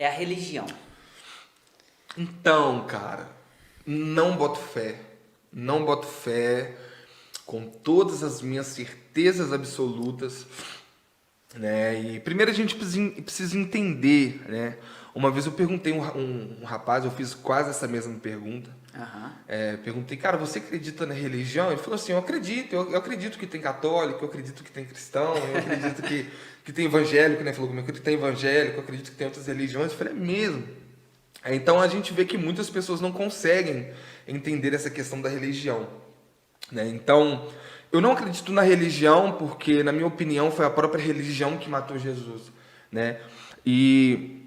é a religião? Então, cara, não boto fé. Não boto fé com todas as minhas certezas absolutas, né? E primeiro a gente precisa entender, né? Uma vez eu perguntei um rapaz, eu fiz quase essa mesma pergunta. Aham. Perguntei, cara, você acredita na religião? Ele falou assim, eu acredito, eu acredito que tem católico, eu acredito que tem cristão, eu acredito que tem evangélico, né? Falou comigo que tem evangélico, eu acredito que tem outras religiões. Eu falei, é mesmo? Então a gente vê que muitas pessoas não conseguem entender essa questão da religião, né? Então, eu não acredito na religião porque, na minha opinião, foi a própria religião que matou Jesus, né? E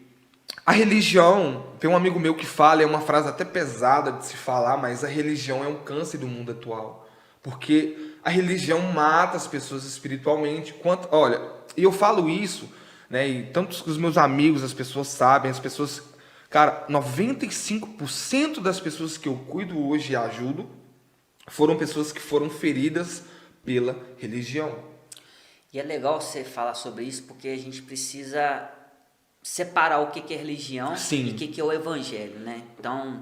a religião, tem um amigo meu que fala, é uma frase até pesada de se falar, mas a religião é um câncer do mundo atual. Porque a religião mata as pessoas espiritualmente. Olha, e eu falo isso, né? E tantos os meus amigos, as pessoas sabem, as pessoas. Cara, 95% das pessoas que eu cuido hoje e ajudo foram pessoas que foram feridas pela religião. E é legal você falar sobre isso porque a gente precisa separar o que é religião Sim. e o que é o evangelho, né? Então,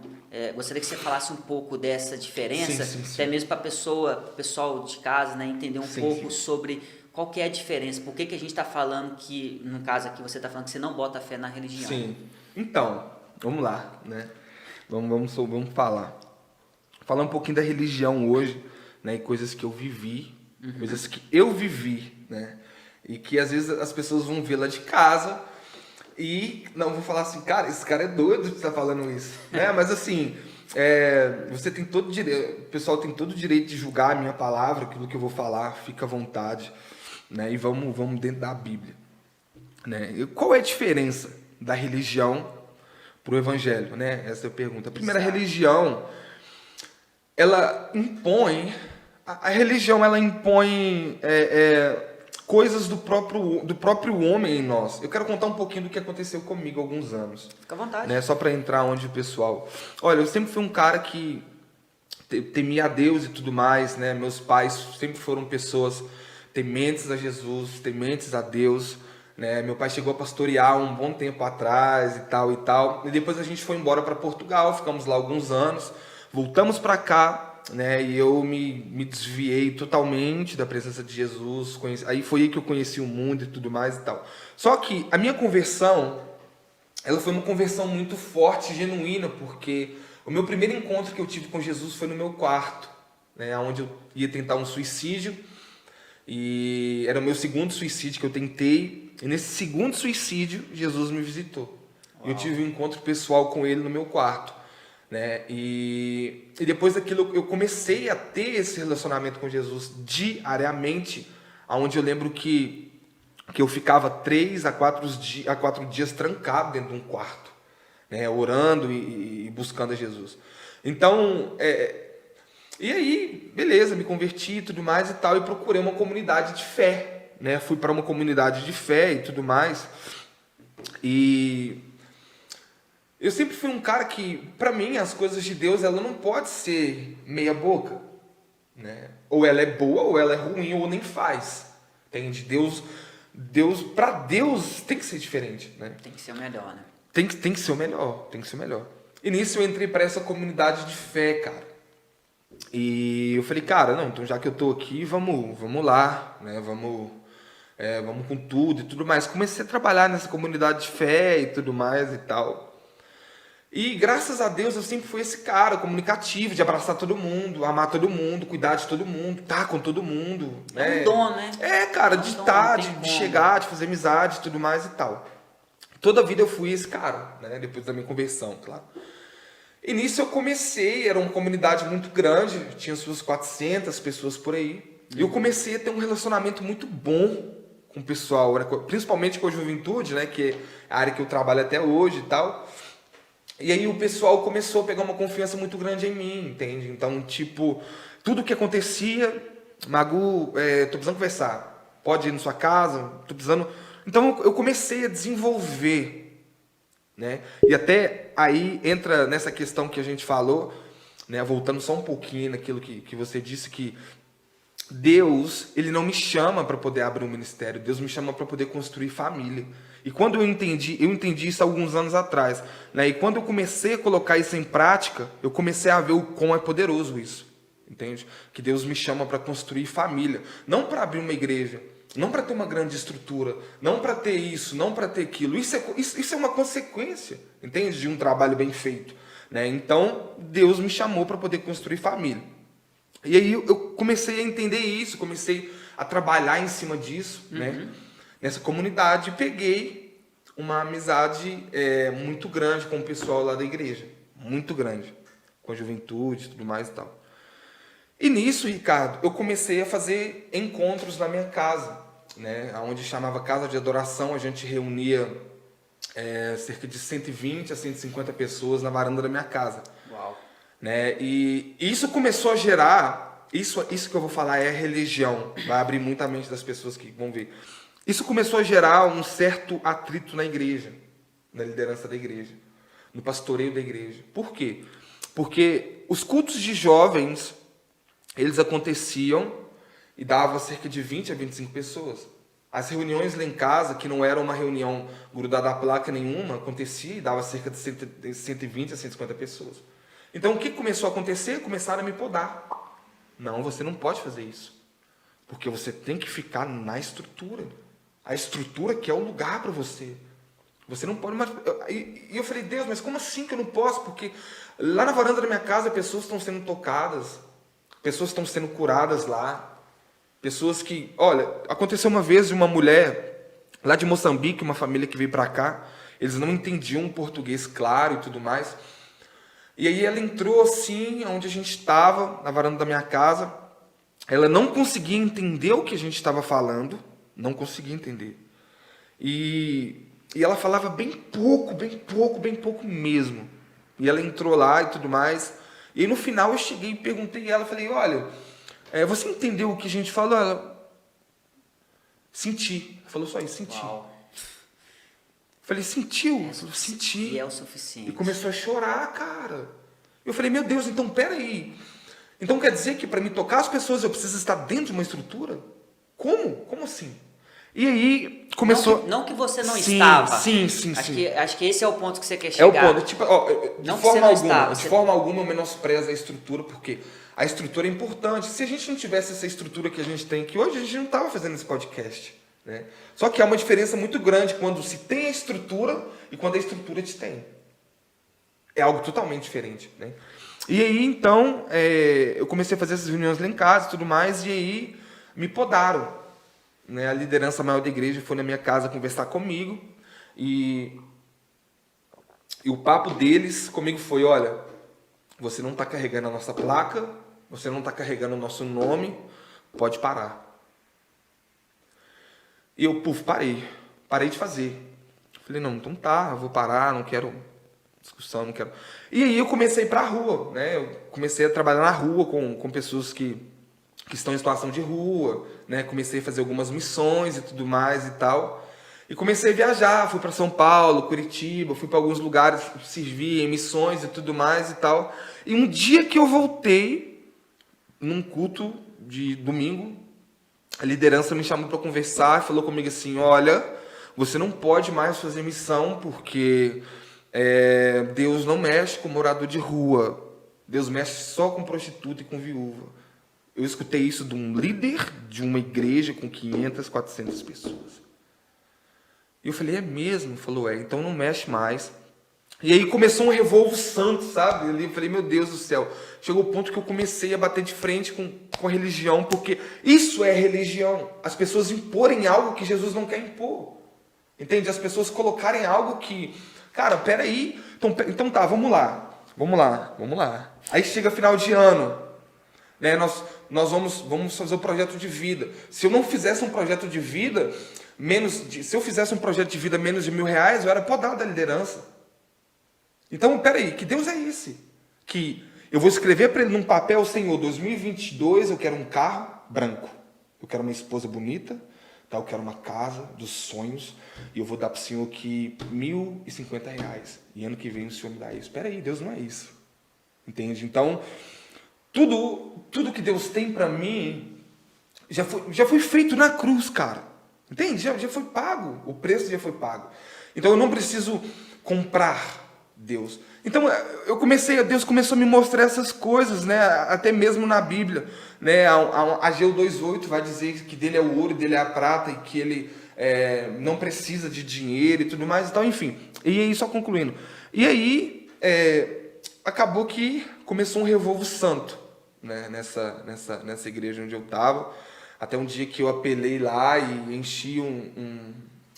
gostaria que você falasse um pouco dessa diferença, Sim, sim, sim. até mesmo para o pessoal de casa, né, entender um Sim, pouco sim. sobre qual que é a diferença, por que a gente está falando que, no caso aqui, você está falando que você não bota fé na religião. Sim. Então, vamos lá, né? Vamos falar. Falar um pouquinho da religião hoje, né? E coisas que eu vivi, coisas que eu vivi, né? E que às vezes as pessoas vão ver lá de casa e não vão falar assim, cara, esse cara é doido de estar falando isso, né? Mas assim, você tem todo o direito, o pessoal tem todo o direito de julgar a minha palavra, aquilo que eu vou falar, fica à vontade, né? E vamos dentro da Bíblia, né? E qual é a diferença da religião para o evangelho, né? Essa é a pergunta. A primeira religião, ela impõe, a religião ela impõe coisas do próprio homem em nós. Eu quero contar um pouquinho do que aconteceu comigo há alguns anos. Fica à vontade. Né? Só para entrar onde o pessoal... Olha, eu sempre fui um cara que temia a Deus e tudo mais, né? Meus pais sempre foram pessoas tementes a Jesus, tementes a Deus, né? Meu pai chegou a pastorear um bom tempo atrás e tal, e depois a gente foi embora para Portugal, ficamos lá alguns anos, voltamos para cá, né? E eu me desviei totalmente da presença de Jesus, aí foi aí que eu conheci o mundo e tudo mais e tal. Só que a minha conversão, ela foi uma conversão muito forte, genuína, porque o meu primeiro encontro que eu tive com Jesus foi no meu quarto, né? Onde eu ia tentar um suicídio, e era o meu segundo suicídio que eu tentei, e nesse segundo suicídio, Jesus me visitou. Uau. Eu tive um encontro pessoal com ele no meu quarto, né? E depois daquilo eu comecei a ter esse relacionamento com Jesus diariamente, onde eu lembro que eu ficava 3 a 4 dias trancado dentro de um quarto, né? Orando e buscando a Jesus. Então, e aí, beleza, me converti e tudo mais e tal, e procurei uma comunidade de fé, né? Fui para uma comunidade de fé e tudo mais. E eu sempre fui um cara que, para mim, as coisas de Deus, ela não pode ser meia boca, né? Ou ela é boa, ou ela é ruim, ou nem faz. Entende? Para Deus tem que ser diferente, né? Tem que ser o melhor, né? Tem que ser o melhor, tem que ser o melhor. E nisso eu entrei para essa comunidade de fé, cara. E eu falei, cara, não, então já que eu tô aqui, vamos lá, né? Vamos com tudo e tudo mais. Comecei a trabalhar nessa comunidade de fé e tudo mais e tal. E graças a Deus eu sempre fui esse cara comunicativo, de abraçar todo mundo, amar todo mundo, cuidar de todo mundo, estar com todo mundo. É um dom, né? Cara, É um de dom, estar, não tem de como. chegar, de fazer amizade e tudo mais e tal. Toda a vida eu fui esse cara, né? Depois da minha conversão, claro. E nisso eu comecei, era uma comunidade muito grande, tinha suas 400 pessoas por aí. E eu comecei a ter um relacionamento muito bom com o pessoal, né? Principalmente com a juventude, né? Que é a área que eu trabalho até hoje e tal. E aí o pessoal começou a pegar uma confiança muito grande em mim, entende? Então, tipo, tudo que acontecia, Magu, tô precisando conversar, pode ir na sua casa, tô precisando... Então eu comecei a desenvolver, né? E até aí entra nessa questão que a gente falou, né? Voltando só um pouquinho naquilo que você disse, que Deus, ele não me chama para poder abrir um ministério, Deus me chama para poder construir família. E quando eu entendi isso há alguns anos atrás, né? E quando eu comecei a colocar isso em prática, eu comecei a ver o quão é poderoso isso, entende? Que Deus me chama para construir família, não para abrir uma igreja, não para ter uma grande estrutura, não para ter isso, não para ter aquilo. Isso é uma consequência, entende? De um trabalho bem feito, né? Então, Deus me chamou para poder construir família. E aí eu comecei a entender isso, comecei a trabalhar em cima disso, né? Nessa comunidade, peguei uma amizade muito grande com o pessoal lá da igreja, muito grande, com a juventude e tudo mais e tal. E nisso, Ricardo, eu comecei a fazer encontros na minha casa, né? Onde chamava Casa de Adoração. A gente reunia cerca de 120 a 150 pessoas na varanda da minha casa. Uau. Né? E isso começou a gerar, isso que eu vou falar é religião, vai abrir muito a mente das pessoas que vão ver. Isso começou a gerar um certo atrito na igreja, na liderança da igreja, no pastoreio da igreja. Por quê? Porque os cultos de jovens, eles aconteciam e dava cerca de 20 a 25 pessoas. As reuniões lá em casa, que não era uma reunião grudada a placa nenhuma, acontecia e dava cerca de 120 a 150 pessoas. Então, o que começou a acontecer? Começaram a me podar. Não, você não pode fazer isso. Porque você tem que ficar na estrutura. A estrutura que é o lugar para você. Você não pode mais... E eu falei, Deus, mas como assim que eu não posso? Porque lá na varanda da minha casa, pessoas estão sendo tocadas. Pessoas estão sendo curadas lá. Pessoas que... Olha, aconteceu uma vez de uma mulher lá de Moçambique, uma família que veio para cá. Eles não entendiam português claro e tudo mais. E aí ela entrou assim, onde a gente estava, na varanda da minha casa. Ela não conseguia entender o que a gente estava falando. Não conseguia entender. E ela falava bem pouco mesmo. E ela entrou lá e tudo mais. E aí no final eu cheguei e perguntei a ela, falei, olha, você entendeu o que a gente falou? Ela, senti. Ela falou só isso, senti. Uau. Falei, sentiu? Ela falou, senti. E é o suficiente. E começou a chorar, cara. Eu falei, meu Deus, então peraí. Então quer dizer que para me tocar as pessoas eu preciso estar dentro de uma estrutura? Como? Como assim? E aí começou... Não que você não sim, estava. Sim. Acho que esse é o ponto que você quer É o chegar. ponto. Tipo, de forma alguma eu menosprezo a estrutura, porque a estrutura é importante. Se a gente não tivesse essa estrutura que a gente tem aqui hoje, a gente não estava fazendo esse podcast. Né? Só que há uma diferença muito grande quando se tem a estrutura e quando a estrutura te tem. É algo totalmente diferente. Né? E aí, então, eu comecei a fazer essas reuniões lá em casa e tudo mais, e aí me podaram. Né? A liderança maior da igreja foi na minha casa conversar comigo, e o papo deles comigo foi, olha, você não está carregando a nossa placa, você não está carregando o nosso nome, pode parar. E eu, parei de fazer. Falei, não, então tá, eu vou parar, não quero discussão, não quero... E aí eu comecei a ir para a rua, né? Eu comecei a trabalhar na rua com pessoas que estão em situação de rua, né? Comecei a fazer algumas missões e tudo mais e tal. E comecei a viajar, fui para São Paulo, Curitiba, fui para alguns lugares servir em missões e tudo mais e tal. E um dia que eu voltei, num culto de domingo, a liderança me chamou para conversar e falou comigo assim, olha, você não pode mais fazer missão porque Deus não mexe com morador de rua. Deus mexe só com prostituta e com viúva. Eu escutei isso de um líder de uma igreja com 500, 400 pessoas. E eu falei, é mesmo? Falou, então não mexe mais. E aí começou um revolvo santo, sabe? Eu falei, meu Deus do céu. Chegou o ponto que eu comecei a bater de frente com a religião, porque isso é religião. As pessoas imporem algo que Jesus não quer impor. Entende? As pessoas colocarem algo que... Cara, peraí. Então tá, vamos lá. Aí chega final de ano. Né? Nós vamos fazer o projeto de vida. Se eu não fizesse um projeto de vida, se eu fizesse um projeto de vida menos de R$1.000, eu era podado da liderança. Então, peraí, que Deus é esse? Que eu vou escrever para ele num papel, Senhor, 2022 eu quero um carro branco. Eu quero uma esposa bonita, tá? Eu quero uma casa dos sonhos. E eu vou dar para o Senhor aqui R$1.050. E ano que vem o Senhor me dá isso. Peraí, Deus não é isso. Entende? Então, tudo que Deus tem para mim já foi feito na cruz, cara. Entende? Já foi pago. O preço já foi pago. Então eu não preciso comprar Deus. Então Deus começou a me mostrar essas coisas, né? Até mesmo na Bíblia, né? Ageu 2:8 vai dizer que dele é o ouro, dele é a prata e que ele não precisa de dinheiro e tudo mais. Então, enfim. E aí, só concluindo. E aí, acabou que começou um revolvo santo, né? Nessa igreja onde eu estava. Até um dia que eu apelei lá e enchi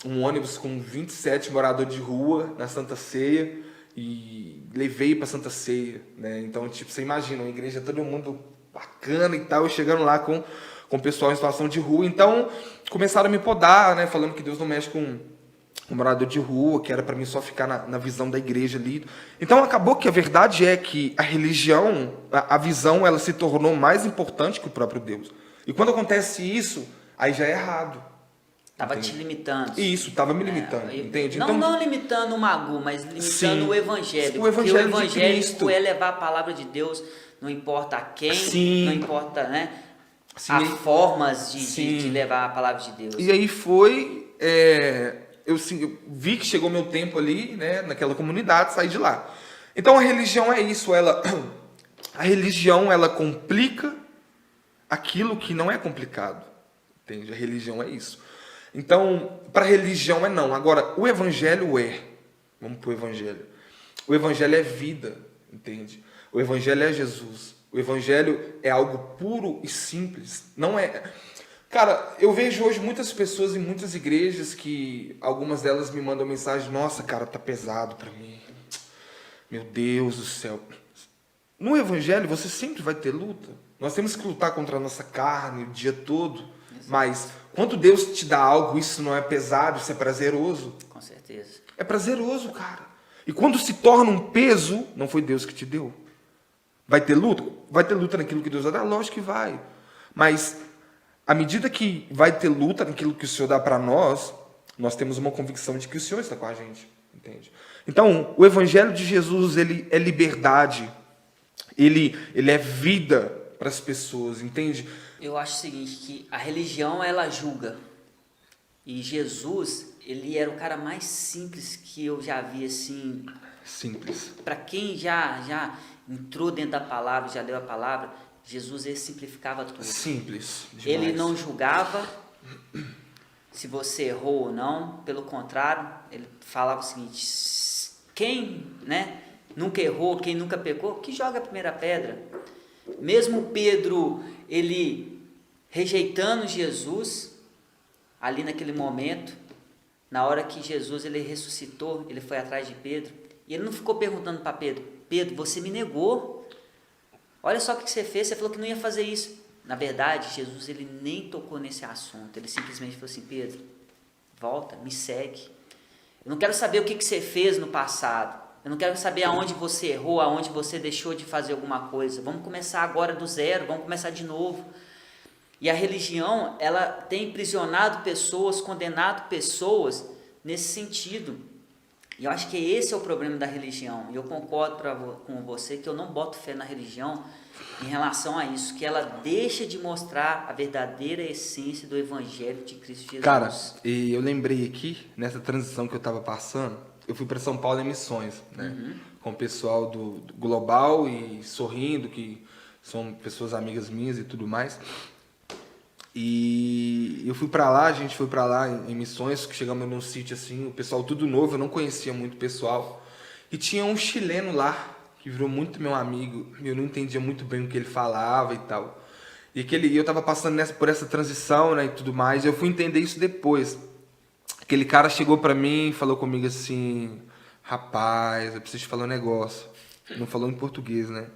um ônibus com 27 moradores de rua na Santa Ceia e levei para Santa Ceia, né? Então, tipo, você imagina, uma igreja, todo mundo bacana e tal, eu chegando lá com o pessoal em situação de rua. Então, começaram a me podar, né? Falando que Deus não mexe com um morador de rua, que era para mim só ficar na visão da igreja ali. Então, acabou que a verdade é que a religião, a visão, ela se tornou mais importante que o próprio Deus. E quando acontece isso, aí já é errado. Estava te limitando. Isso, estava me limitando, entende? Não, então, não limitando o Magu, mas limitando sim, o evangelho. o evangelho porque o de Cristo evangélico é levar a palavra de Deus, não importa a quem, sim, não importa, né? Sim, as formas de levar a palavra de Deus. E aí foi... eu vi que chegou meu tempo ali, né, naquela comunidade, saí de lá. Então a religião é isso, a religião ela complica aquilo que não é complicado, entende? A religião é isso. Então, para a religião é não. Agora, o evangelho vamos para o evangelho. O evangelho é vida, entende? O evangelho é Jesus. O evangelho é algo puro e simples. Não é... Cara, eu vejo hoje muitas pessoas em muitas igrejas que algumas delas me mandam mensagem: nossa, cara, tá pesado para mim. Meu Deus do céu. No evangelho você sempre vai ter luta. Nós temos que lutar contra a nossa carne o dia todo. Exato. Mas quando Deus te dá algo, isso não é pesado, isso é prazeroso. Com certeza. É prazeroso, cara. E quando se torna um peso, não foi Deus que te deu. Vai ter luta? Vai ter luta naquilo que Deus dá? Lógico que vai. Mas à medida que vai ter luta naquilo que o Senhor dá para nós, nós temos uma convicção de que o Senhor está com a gente, entende? Então, o Evangelho de Jesus, ele é liberdade, ele é vida para as pessoas, entende? Eu acho o seguinte, que a religião, ela julga. E Jesus, ele era o cara mais simples que eu já vi, assim... Simples. Para quem já entrou dentro da palavra, já leu a palavra... Jesus, ele simplificava tudo. Simples demais. Ele não julgava se você errou ou não. Pelo contrário, ele falava o seguinte: quem, né, nunca errou, quem nunca pecou, que joga a primeira pedra. Mesmo Pedro, ele rejeitando Jesus, ali naquele momento, na hora que Jesus ele ressuscitou, ele foi atrás de Pedro. E ele não ficou perguntando para Pedro: Pedro, você me negou. Olha só o que você fez, você falou que não ia fazer isso. Na verdade, Jesus ele nem tocou nesse assunto. Ele simplesmente falou assim: Pedro, volta, me segue. Eu não quero saber o que você fez no passado. Eu não quero saber aonde você errou, aonde você deixou de fazer alguma coisa. Vamos começar agora do zero, vamos começar de novo. E a religião, ela tem aprisionado pessoas, condenado pessoas nesse sentido. E eu acho que esse é o problema da religião. E eu concordo com você que eu não boto fé na religião em relação a isso, que ela deixa de mostrar a verdadeira essência do Evangelho de Cristo Jesus. Cara, e eu lembrei aqui, nessa transição que eu estava passando, eu fui para São Paulo em missões, né? Com o pessoal do Global e Sorrindo, que são pessoas amigas minhas e tudo mais. E eu fui pra lá, a gente foi pra lá em missões, que chegamos num sítio assim, o pessoal tudo novo, eu não conhecia muito o pessoal. E tinha um chileno lá, que virou muito meu amigo, eu não entendia muito bem o que ele falava e tal. E eu tava passando por essa transição, né, e tudo mais, e eu fui entender isso depois. Aquele cara chegou pra mim e falou comigo assim: rapaz, eu preciso te falar um negócio. Não falou em português, né?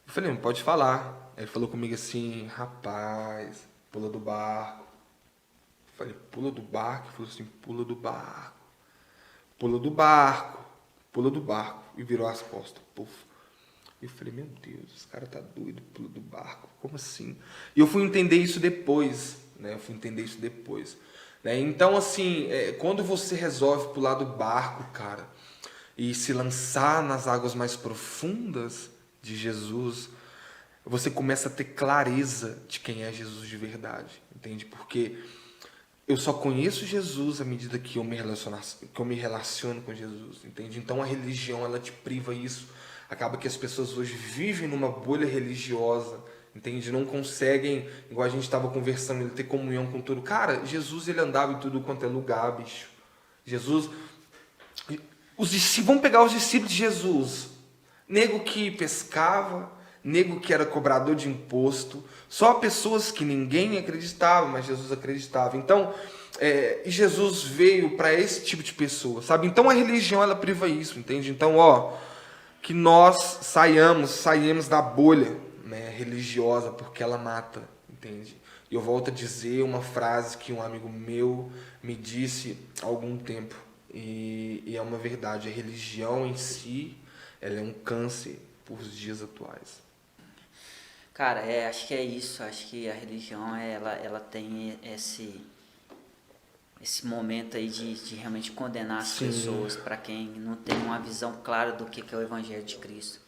Eu falei: não, pode falar. Aí ele falou comigo assim: rapaz... pula do barco. Eu falei: pula do barco? Ele falou assim: pula do barco. Pula do barco. Pula do barco. E virou as costas. Puf. Eu falei: meu Deus, esse cara tá doido, pula do barco. Como assim? E eu fui entender isso depois, né? Né? Então, assim, quando você resolve pular do barco, cara, e se lançar nas águas mais profundas de Jesus, você começa a ter clareza de quem é Jesus de verdade, entende? Porque eu só conheço Jesus à medida que eu me relaciono com Jesus, entende? Então a religião, ela te priva isso. Acaba que as pessoas hoje vivem numa bolha religiosa, entende? Não conseguem, igual a gente estava conversando, ele ter comunhão com tudo. Cara, Jesus, ele andava em tudo quanto é lugar, bicho. Jesus... Vamos pegar os discípulos de Jesus. Nego que pescava, nego que era cobrador de imposto, só pessoas que ninguém acreditava, mas Jesus acreditava. Então, e Jesus veio para esse tipo de pessoa, sabe? Então a religião, ela priva isso, entende? Então, que nós saímos da bolha, né, religiosa, porque ela mata, entende? E eu volto a dizer uma frase que um amigo meu me disse há algum tempo, e é uma verdade: a religião em si, ela é um câncer por os dias atuais. Cara, acho que é isso. Acho que a religião, ela tem esse momento aí de realmente condenar as pessoas, para quem não tem uma visão clara do que é o Evangelho de Cristo.